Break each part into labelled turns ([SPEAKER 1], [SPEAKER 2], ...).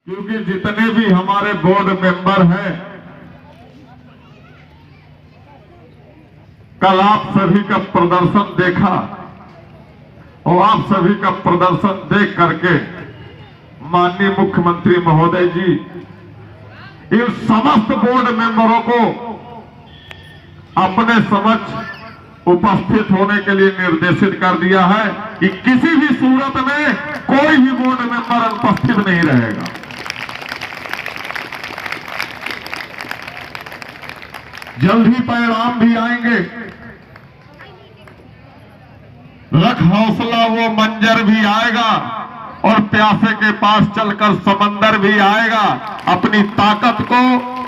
[SPEAKER 1] क्योंकि जितने भी हमारे बोर्ड मेंबर हैं, कल आप सभी का प्रदर्शन देखा और आप सभी का प्रदर्शन देख करके माननीय मुख्यमंत्री महोदय जी इन समस्त बोर्ड मेंबरों को अपने समक्ष उपस्थित होने के लिए निर्देशित कर दिया है कि किसी भी सूरत में कोई भी बोर्ड मेंबर अनुपस्थित नहीं रहेगा। जल्द ही परिणाम भी आएंगे। रख हौसला वो मंजर भी आएगा और प्यासे के पास चलकर समंदर भी आएगा। अपनी ताकत को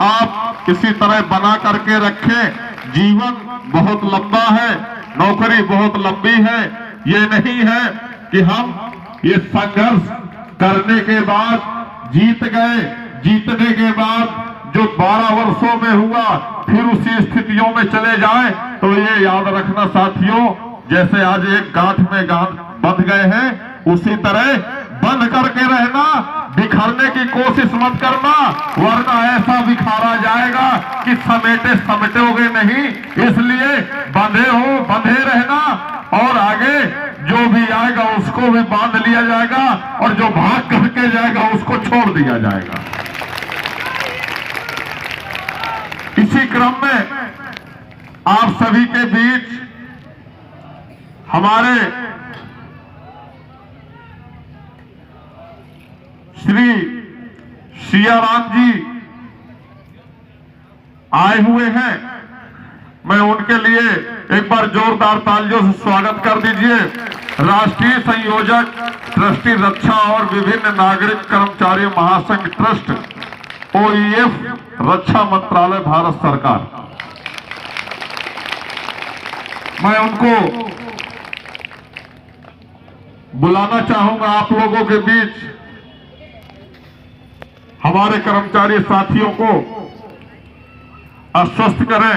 [SPEAKER 1] आप इसी तरह बना करके रखें। जीवन बहुत लंबा है, नौकरी बहुत लंबी है। ये नहीं है कि हम ये संघर्ष करने के बाद जीत गए, जीतने के बाद जो 12 वर्षों में हुआ फिर उसी स्थितियों में चले जाए। तो ये याद रखना साथियों, जैसे आज एक गांठ में गांठ बंध गए हैं, उसी तरह बंध करके रहना, बिखरने की कोशिश मत करना, वरना ऐसा बिखारा जाएगा कि समेटे समेटोगे नहीं। इसलिए बंधे रहना और आगे जो भी आएगा उसको भी बांध लिया जाएगा और जो भाग करके जाएगा उसको छोड़ दिया जाएगा। इसी क्रम में आप सभी के बीच हमारे श्री सियाराम जी आए हुए हैं। मैं उनके लिए एक बार जोरदार तालियों से स्वागत कर दीजिए। राष्ट्रीय संयोजक ट्रस्टी रक्षा और विभिन्न नागरिक कर्मचारी महासंघ ट्रस्ट OEF रक्षा मंत्रालय भारत सरकार। मैं उनको बुलाना चाहूंगा आप लोगों के बीच। हमारे कर्मचारी साथियों को आश्वस्त करें।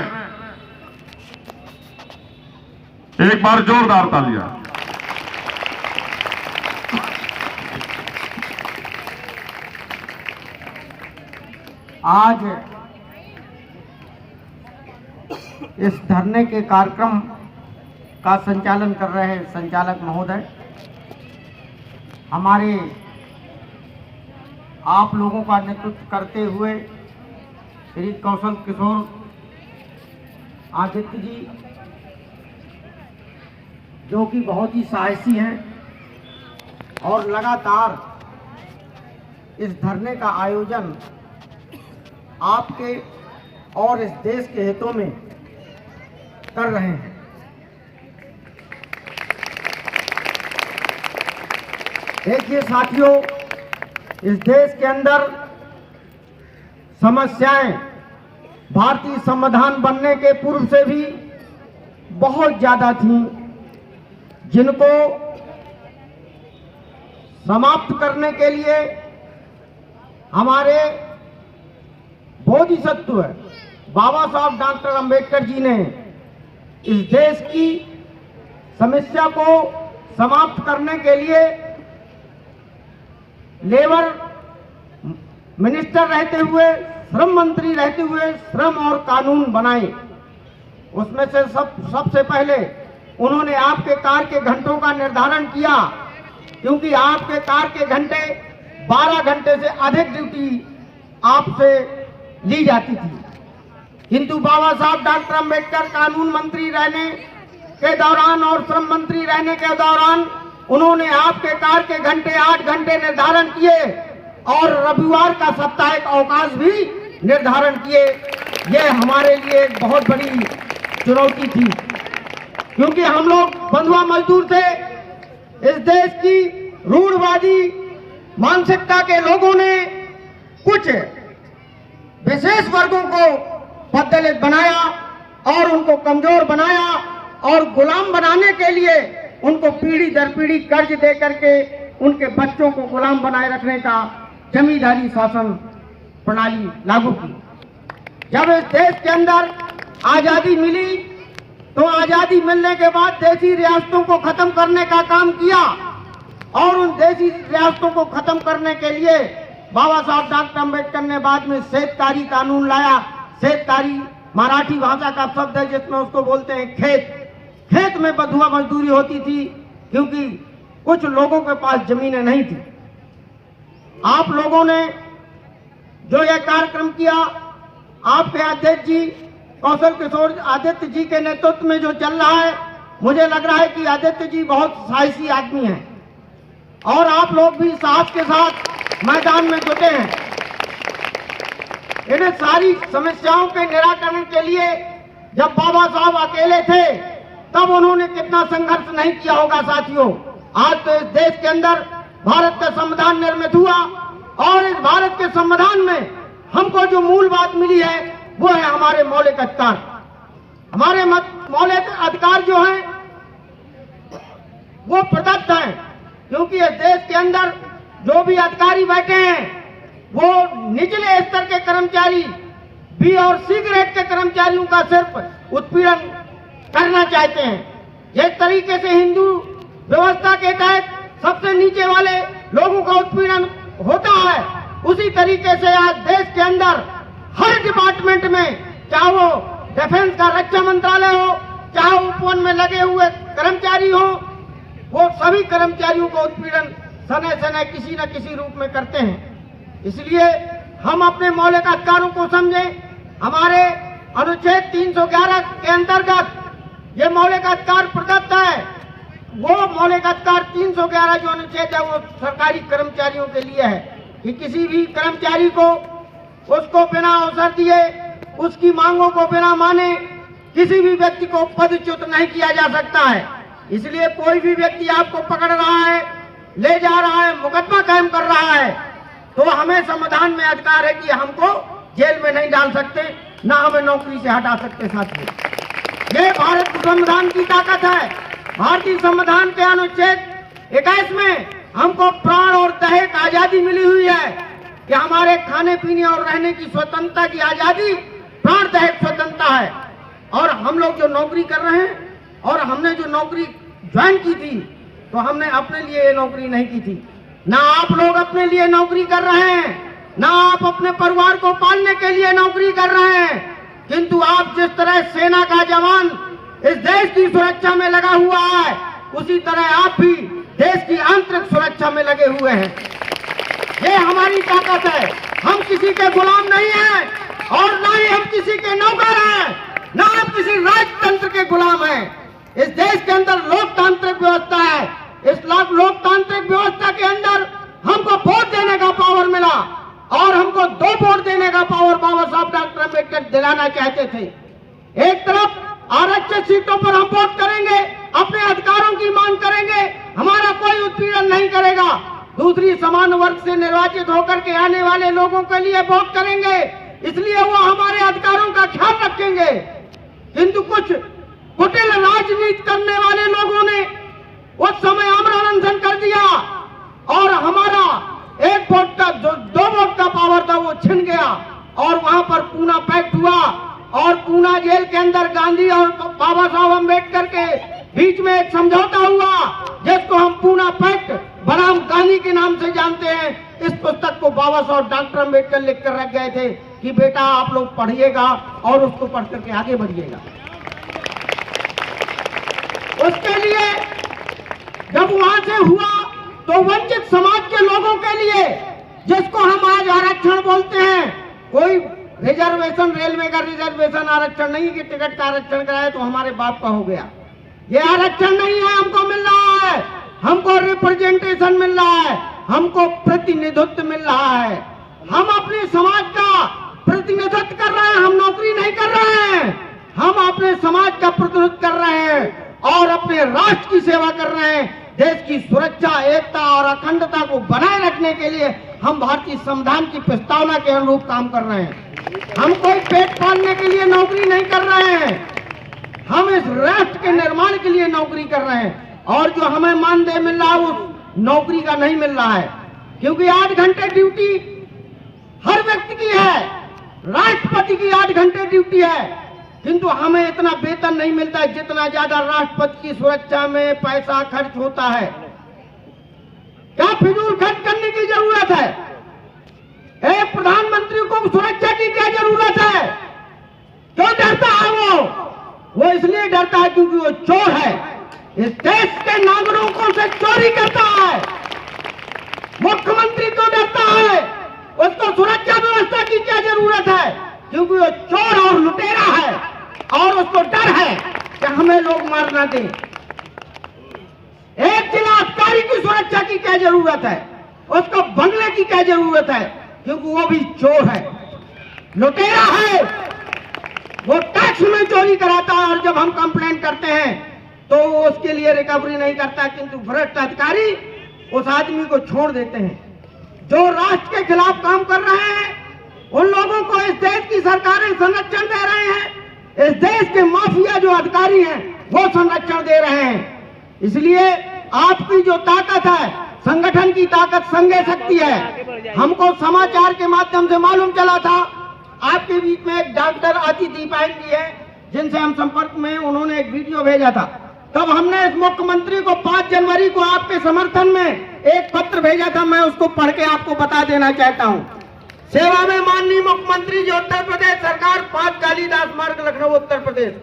[SPEAKER 1] एक बार जोरदार तालियां।
[SPEAKER 2] आज इस धरने के कार्यक्रम का संचालन कर रहे हैं संचालक महोदय, हमारे आप लोगों का नेतृत्व करते हुए श्री कौशल किशोर आदित्य जी, जो कि बहुत ही साहसी हैं और लगातार इस धरने का आयोजन आपके और इस देश के हितों में कर रहे हैं। देखिए साथियों, इस देश के अंदर समस्याएं भारतीय संविधान बनने के पूर्व से भी बहुत ज्यादा थीं, जिनको समाप्त करने के लिए हमारे बोधिसत्व बाबा साहब डॉक्टर अंबेडकर जी ने इस देश की समस्या को समाप्त करने के लिए लेबर मिनिस्टर रहते हुए, श्रम मंत्री रहते हुए श्रम और कानून बनाए। उसमें से सबसे पहले उन्होंने आपके कार्य के घंटों का निर्धारण किया, क्योंकि आपके कार्य के घंटे 12 घंटे से अधिक ड्यूटी आपसे ली जाती थी। किंतु बाबा साहब डॉक्टर अंबेडकर कानून मंत्री रहने के दौरान और श्रम मंत्री रहने के दौरान उन्होंने आपके कार्य के घंटे 8 घंटे निर्धारण किए और रविवार का साप्ताहिक अवकाश भी निर्धारण किए। ये हमारे लिए एक बहुत बड़ी चुनौती थी, क्योंकि हम लोग बंधुआ मजदूर थे। इस देश की रूढ़वादी मानसिकता के लोगों ने कुछ विशेष वर्गों को बददलित बनाया और उनको कमजोर बनाया और गुलाम बनाने के लिए उनको पीढ़ी दर पीढ़ी कर्ज दे करके उनके बच्चों को गुलाम बनाए रखने का जमींदारी शासन प्रणाली लागू की। जब इस देश के अंदर आजादी मिली, तो आजादी मिलने के बाद देशी रियासतों को खत्म करने का काम किया और उन देशी रियासतों को खत्म करने के लिए बाबा साहब डॉक्टर अम्बेडकर ने बाद में शेतकारी कानून लाया। शेतकारी मराठी भाषा का शब्द है जिसमें उसको बोलते हैं खेत। खेत में बंधुआ मजदूरी होती थी क्योंकि कुछ लोगों के पास जमीनें नहीं थी। आप लोगों ने जो यह कार्यक्रम किया, आपके अध्यक्ष जी कौशल किशोर आदित्य जी के नेतृत्व में जो चल रहा है, मुझे लग रहा है कि आदित्य जी बहुत साहसी आदमी हैं और आप लोग भी साहस के साथ मैदान में जुटे हैं। इन्हें सारी समस्याओं के निराकरण के लिए जब बाबा साहब अकेले थे तब उन्होंने कितना संघर्ष नहीं किया होगा साथियों। आज तो इस देश के अंदर भारत का संविधान निर्मित हुआ और इस भारत के संविधान में हमको जो मूल बात मिली है वो है हमारे मौलिक अधिकार। हमारे मौलिक अधिकार जो हैं वो प्रदत्त हैं, क्योंकि इस देश के अंदर जो भी अधिकारी बैठे हैं वो निचले स्तर के कर्मचारी बी और सी ग्रेड के कर्मचारियों का सिर्फ उत्पीड़न करना चाहते हैं। जिस तरीके से हिंदू व्यवस्था के तहत सबसे नीचे वाले लोगों का उत्पीड़न होता है, उसी तरीके से आज देश के अंदर हर डिपार्टमेंट में, चाहे वो डिफेंस का रक्षा मंत्रालय हो, चाहे उपवन में लगे हुए कर्मचारी हो, वो सभी कर्मचारियों को उत्पीड़न सने सने किसी न किसी रूप में करते हैं। इसलिए हम अपने मौलिक अधिकारों को समझें। हमारे अनुच्छेद 311 के अंतर्गत ये मौलिक अधिकार प्रदत्त है। वो मौलिक अधिकार 311 जो अनुच्छेद है वो सरकारी कर्मचारियों के लिए है कि किसी भी कर्मचारी को उसको बिना अवसर दिए, उसकी मांगों को बिना माने किसी भी व्यक्ति को पदच्युत नहीं किया जा सकता है। इसलिए कोई भी व्यक्ति आपको पकड़ रहा है, ले जा रहा है, मुकदमा कायम कर रहा है, तो हमें संविधान में अधिकार है कि हमको जेल में नहीं डाल सकते, ना हमें नौकरी से हटा सकते। साथियों, ये भारत के संविधान की ताकत है। भारतीय संविधान के अनुच्छेद 21 में हमको प्राण और दहेज की आजादी मिली हुई है कि हमारे खाने पीने और रहने की स्वतंत्रता की आजादी प्राण दहेज स्वतंत्रता है। और हम लोग जो नौकरी कर रहे हैं और हमने जो नौकरी ज्वाइन की थी तो हमने अपने लिए ये नौकरी नहीं की थी। ना आप लोग अपने लिए नौकरी कर रहे हैं, ना आप अपने परिवार को पालने के लिए नौकरी कर रहे हैं, किंतु आप जिस तरह सेना का जवान इस देश की सुरक्षा में लगा हुआ है, उसी तरह आप भी देश की आंतरिक सुरक्षा में लगे हुए हैं। ये हमारी ताकत है। हम किसी के गुलाम नहीं हैं और ना ही हम किसी के नौकर हैं, ना हम किसी राजतंत्र के गुलाम हैं। इस देश के अंदर लोकतांत्रिक व्यवस्था है। इस लोकतांत्रिक व्यवस्था के अंदर हमको वोट देने का पावर मिला और हमको 2 वोट देने का पावर बाबा साहब डॉक्टर अम्बेडकर दिलाना चाहते थे। एक तरफ आरक्षित सीटों पर हम वोट करेंगे, अपने अधिकारों की मांग करेंगे, हमारा कोई उत्पीड़न नहीं करेगा। दूसरी, समान वर्ग से निर्वाचित होकर के आने वाले लोगों के लिए वोट करेंगे, इसलिए वो हमारे अधिकारों का ख्याल रखेंगे। किंतु कुछ कुटिल राजनीति करने वाले लोगों ने उस समय आमरण अनशन कर दिया और हमारा 1 वोट का जो 2 वोट का पावर था वो छिन गया और वहां पर पूना पैक्ट हुआ और पूना जेल के अंदर गांधी और बाबा साहब अम्बेडकर के बीच में एक समझौता हुआ जिसको हम पूना पैक्ट बनाम गांधी के नाम से जानते हैं। इस पुस्तक को बाबा साहब डॉक्टर अम्बेडकर लिख कर रख गए थे कि बेटा आप लोग पढ़िएगा और उसको पढ़ करके आगे बढ़िएगा। उसके लिए जब वहां से हुआ तो वंचित समाज के लोगों के लिए, जिसको हम आज आरक्षण बोलते हैं, कोई रिजर्वेशन, रेलवे का रिजर्वेशन आरक्षण नहीं कि टिकट का आरक्षण कराए तो हमारे बाप का हो गया। ये आरक्षण नहीं है, हमको मिल रहा है, हमको रिप्रेजेंटेशन मिल रहा है, हमको प्रतिनिधित्व मिल रहा है। हम अपने समाज का प्रतिनिधित्व कर रहे हैं, हम नौकरी नहीं कर रहे हैं, हम अपने समाज का प्रतिनिधित्व कर रहे हैं और अपने राष्ट्र की सेवा कर रहे हैं। देश की सुरक्षा, एकता और अखंडता को बनाए रखने के लिए हम भारतीय संविधान की प्रस्तावना के अनुरूप काम कर रहे हैं। हम कोई पेट पालने के लिए नौकरी नहीं कर रहे हैं, हम इस राष्ट्र के निर्माण के लिए नौकरी कर रहे हैं। और जो हमें मानदेय मिल रहा है उस नौकरी का नहीं मिल रहा है, क्योंकि 8 घंटे ड्यूटी हर व्यक्ति की है, राष्ट्रपति की 8 घंटे ड्यूटी है, किंतु हमें इतना वेतन नहीं मिलता है जितना ज्यादा राष्ट्रपति की सुरक्षा में पैसा खर्च होता है। क्या फिजूल खर्च करने की जरूरत है? को सुरक्षा की क्या जरूरत है? क्यों डरता है वो इसलिए डरता है क्योंकि वो चोर है, इस देश के नागरिकों से चोरी करता है। मुख्यमंत्री क्यों डरता है? उसको सुरक्षा व्यवस्था की क्या जरूरत है? क्योंकि वो चोर और लुटेरा है और उसको डर है कि हमें लोग मार ना दें। एक जिला अधिकारी की सुरक्षा की क्या जरूरत है? उसको बंगले की क्या जरूरत है? क्योंकि वो भी चोर है, लुटेरा है, वो टैक्स में चोरी कराता है और जब हम कंप्लेन करते हैं तो वो उसके लिए रिकवरी नहीं करता, किंतु भ्रष्ट अधिकारी उस आदमी को छोड़ देते हैं। जो राष्ट्र के खिलाफ काम कर रहे हैं उन लोगों को इस देश की सरकारें संरक्षण दे रहे हैं, इस देश के माफिया जो अधिकारी हैं वो संरक्षण दे रहे हैं। इसलिए आपकी जो ताकत है, संगठन की ताकत संघे शक्ति है। हमको समाचार के माध्यम से मालूम चला था आपके बीच में एक डॉक्टर अतिथि पायन जी है जिनसे हम संपर्क में, उन्होंने एक वीडियो भेजा था। तब हमने इस मुख्यमंत्री को 5 जनवरी को आपके समर्थन में एक पत्र भेजा था, मैं उसको पढ़ के आपको बता देना चाहता हूं। सेवा में माननीय मुख्यमंत्री जी उत्तर प्रदेश सरकार 5 कालीदास मार्ग लखनऊ उत्तर प्रदेश,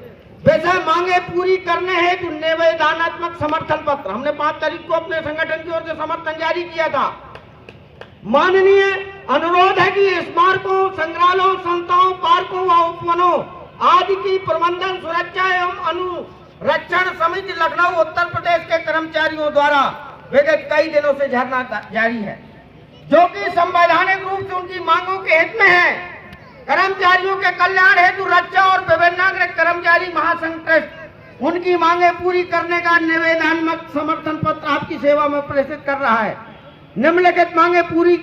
[SPEAKER 2] वैसे मांगे पूरी करने हेतु निवेदनात्मक समर्थन पत्र हमने 5 तारीख को अपने संगठन की ओर से समर्थन जारी किया था। माननीय अनुरोध है कि स्मारकों, संग्रहालयों, संस्थाओं, पार्कों व उपवनों आदि की प्रबंधन, सुरक्षा एवं अनुरक्षण समिति लखनऊ उत्तर प्रदेश के कर्मचारियों द्वारा विगत कई दिनों से धरना जारी है, जो कि संवैधानिक रूप से उनकी मांगों के हित में है। कर्मचारियों के कल्याण हेतु रक्षा और विभिन्न नागरिक कर्मचारी महासंघ ट्रस्ट उनकी मांगे पूरी करने का निवेदनात्मक समर्थन पत्र आपकी सेवा में प्रेषित कर रहा है। निम्नलिखित मांगे पूरी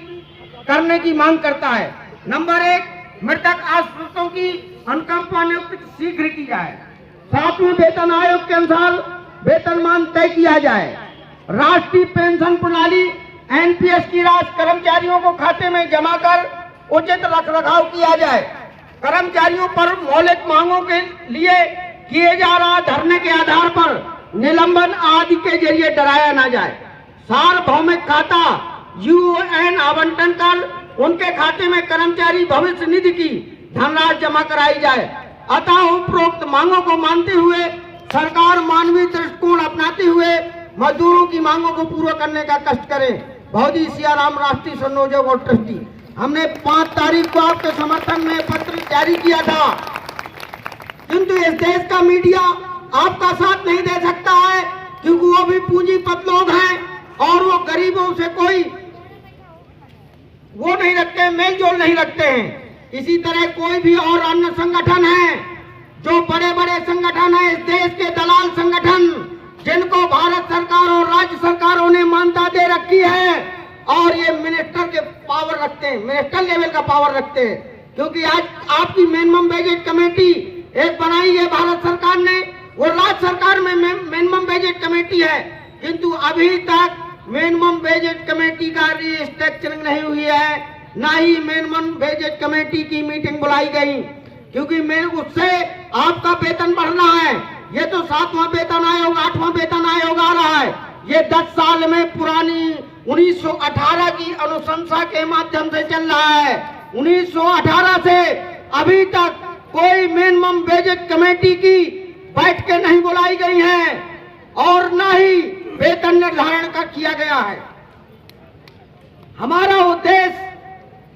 [SPEAKER 2] करने की मांग करता है। नंबर 1, मृतक आश्रितों की अनुकंपा नियुक्ति शीघ्र की जाए। 7वें वेतन आयोग के अनुसार वेतनमान तय किया जाए। राष्ट्रीय पेंशन प्रणाली एनपीएस की राशि कर्मचारियों को खाते में जमा कर उचित रखरखाव किया जाए। कर्मचारियों पर मौलिक मांगों के लिए किए जा रहा धरने के आधार पर निलंबन आदि के जरिए डराया न जाए। सार्वभौमिक खाता यूएन आवंटन कर उनके खाते में कर्मचारी भविष्य निधि की धनराशि जमा कराई जाए। अतः उपरोक्त मांगों को मानते हुए सरकार मानवीय दृष्टिकोण अपनाते हुए मजदूरों की मांगों को पूरा करने का कष्ट करे। भौजी सियाराम, राष्ट्रीय संयोजक और ट्रस्टी। हमने 5 तारीख को आपके समर्थन में पत्र जारी किया था, किंतु इस देश का मीडिया आपका साथ नहीं दे सकता है क्योंकि वो भी पूंजीपति लोग हैं और वो गरीबों से कोई वो नहीं रखते, मेल जोल नहीं रखते हैं। इसी तरह कोई भी और अन्य संगठन है जो बड़े बड़े संगठन है इस देश के दलाल संगठन, जिनको भारत सरकार और राज्य सरकारों ने मान्यता दे रखी है और ये मिनिस्टर के पावर रखते हैं, मिनिस्टर लेवल का पावर रखते हैं। क्योंकि आज आपकी मिनिमम वेजेज कमेटी एक बनाई है भारत सरकार ने, वो राज्य सरकार में मिनिमम वेजेज कमेटी है, किंतु अभी तक मिनिमम वेजेज कमेटी का रिस्ट्रक्चरिंग नहीं हुई है, ना ही मिनिमम वेजेज कमेटी की मीटिंग बुलाई गई, क्योंकि मैं उससे आपका वेतन बढ़ रहा है। ये तो 7वां वेतन आयोग, 8वां वेतन आयोग आ रहा है। ये 10 साल में पुरानी 1918 की अनुशंसा के माध्यम से चल रहा है। 1918 से अभी तक कोई मिनिमम वेजेज कमेटी की बैठकें नहीं बुलाई गई हैं और न ही वेतन निर्धारण का किया गया है। हमारा उद्देश्य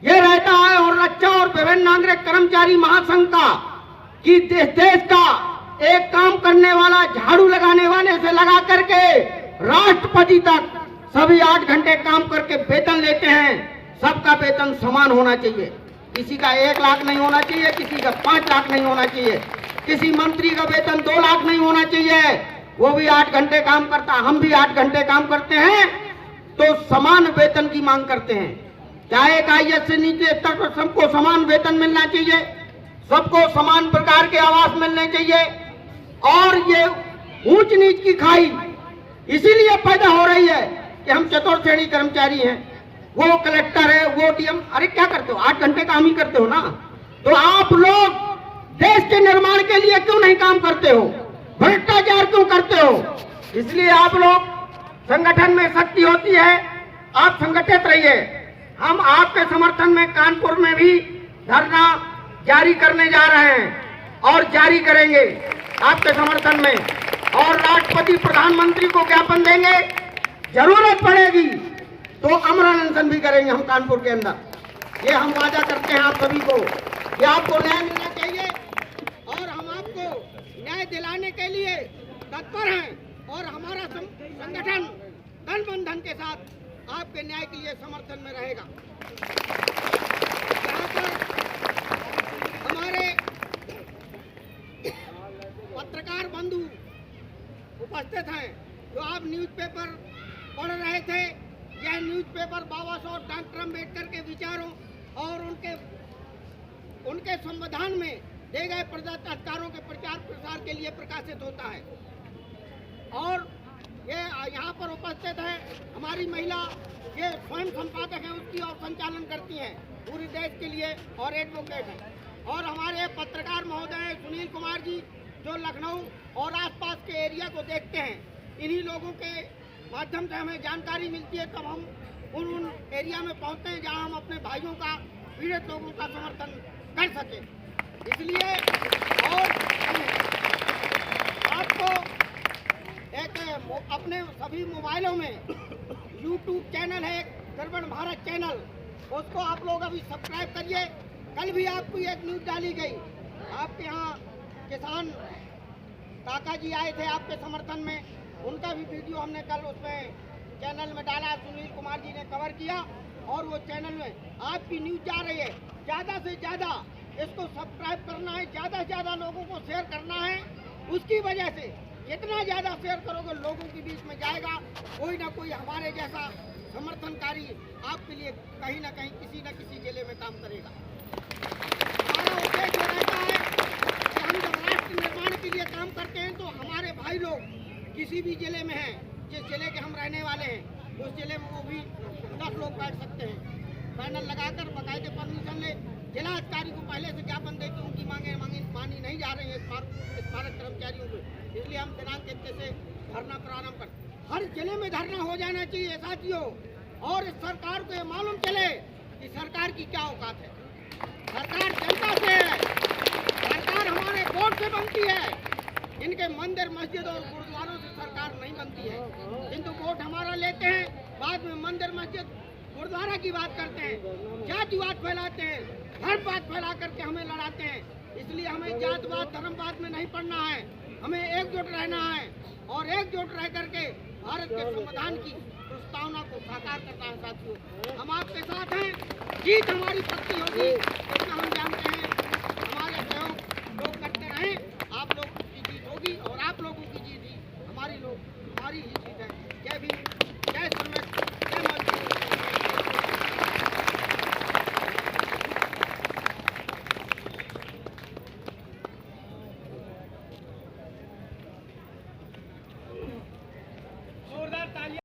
[SPEAKER 2] ये रहता है और रक्षा और विभिन्न नागरिक कर्मचारी महासंघ का कि देश का एक काम करने वाला, झाड़ू लगाने वाले से लगा करके राष्ट्रपति तक सभी 8 घंटे काम करके वेतन लेते हैं। सबका वेतन समान होना चाहिए, किसी का 1 लाख नहीं होना चाहिए, किसी का 5 लाख नहीं होना चाहिए, किसी मंत्री का वेतन 2 लाख नहीं होना चाहिए। वो भी 8 घंटे काम करता, हम भी 8 घंटे काम करते हैं, तो समान वेतन की मांग करते हैं। चाहे एक आईएएस से नीचे स्तर पर सबको समान वेतन मिलना चाहिए, सबको समान प्रकार के आवास मिलने चाहिए। और ये ऊंच नीच की खाई इसीलिए पैदा हो रही है कि हम चतुर्थ श्रेणी कर्मचारी हैं, वो कलेक्टर है, वो डीएम। अरे क्या करते हो, 8 घंटे काम ही करते हो ना, तो आप लोग देश के निर्माण के लिए क्यों नहीं काम करते हो, भ्रष्टाचार क्यों करते हो? इसलिए आप लोग, संगठन में शक्ति होती है, आप संगठित रहिए। हम आपके समर्थन में कानपुर में भी धरना जारी करने जा रहे हैं और जारी करेंगे आपके समर्थन में, और राष्ट्रपति प्रधानमंत्री को ज्ञापन देंगे। जरूरत पड़ेगी तो अमरण अनशन भी करेंगे हम कानपुर के अंदर। ये हम वादा करते हैं आप सभी को कि आपको न्याय मिलना चाहिए और हम आपको न्याय दिलाने के लिए तत्पर हैं, और हमारा संगठन तन मन धन के साथ आपके न्याय के लिए समर्थन में रहेगा। यहाँ पर हमारे पत्रकार बंधु उपस्थित हैं जो आप न्यूज़पेपर पढ़ रहे थे। यह न्यूज़पेपर बाबा साहब डॉक्टर अम्बेडकर के विचारों और उनके संविधान में दिए गए प्रदत्त अधिकारों के प्रचार प्रसार के लिए प्रकाशित होता है। और ये यहाँ पर उपस्थित है हमारी महिला, ये स्वयं संपादक हैं उसकी और संचालन करती हैं पूरे देश के लिए और एडवोकेट हैं। और हमारे पत्रकार महोदय हैं सुनील कुमार जी, जो लखनऊ और आसपास के एरिया को देखते हैं। इन्हीं लोगों के माध्यम से हमें जानकारी मिलती है, तब हम उन एरिया में पहुँचते हैं जहाँ हम अपने भाइयों का, पीड़ित लोगों का समर्थन कर सकें। इसलिए और आपको एक अपने सभी मोबाइलों में YouTube चैनल है, दर्पण भारत चैनल, उसको आप लोग अभी सब्सक्राइब करिए। कल भी आपको एक न्यूज़ डाली गई, आपके यहाँ किसान काका जी आए थे आपके समर्थन में, उनका भी वीडियो हमने कल उसमें चैनल में डाला, सुनील कुमार जी ने कवर किया और वो चैनल में आपकी न्यूज़ जा रही है। ज़्यादा से ज़्यादा इसको सब्सक्राइब करना है, ज़्यादा से ज़्यादा लोगों को शेयर करना है। उसकी वजह से जितना ज़्यादा शेयर करोगे लोगों के बीच में जाएगा, कोई ना कोई हमारे जैसा समर्थनकारी आपके लिए कहीं ना कहीं किसी न किसी जिले में काम करेगा। हमारा उद्देश्य रहता है कि हम जब राष्ट्र निर्माण के लिए काम करते हैं तो हमारे भाई लोग किसी भी जिले में हैं, जिस जिले के हम रहने वाले हैं उस जिले में वो भी 10 लोग बैठ सकते हैं। पैनल लगाकर बाकायदे परमिशन ले, जिला अधिकारी को पहले से ज्ञापन दे कि उनकी मांगे मानी नहीं जा रही है स्मारक कर्मचारियों को, इसलिए हम दिनांक 21 से धरना प्रारंभ कर। हर जिले में धरना हो जाना चाहिए साथियों, और इस सरकार को ये मालूम चले कि सरकार की क्या औकात है। सरकार जनता से है, सरकार हमारे वोट से बनती है। इनके मंदिर मस्जिद और गुरुद्वारों से सरकार नहीं बनती है, किंतु वोट हमारा लेते हैं, बाद में मंदिर मस्जिद गुरुद्वारा की बात करते हैं, जातिवाद फैलाते हैं, धर्मवाद फैला करके हमें लड़ाते हैं। इसलिए हमें जातवाद धर्मवाद में नहीं पड़ना है, हमें एकजुट रहना है और एकजुट रह करके भारत के संविधान की प्रस्तावना को साकार करना है। साथियों, हम आपके साथ हैं, जीत हमारी पक्की हो।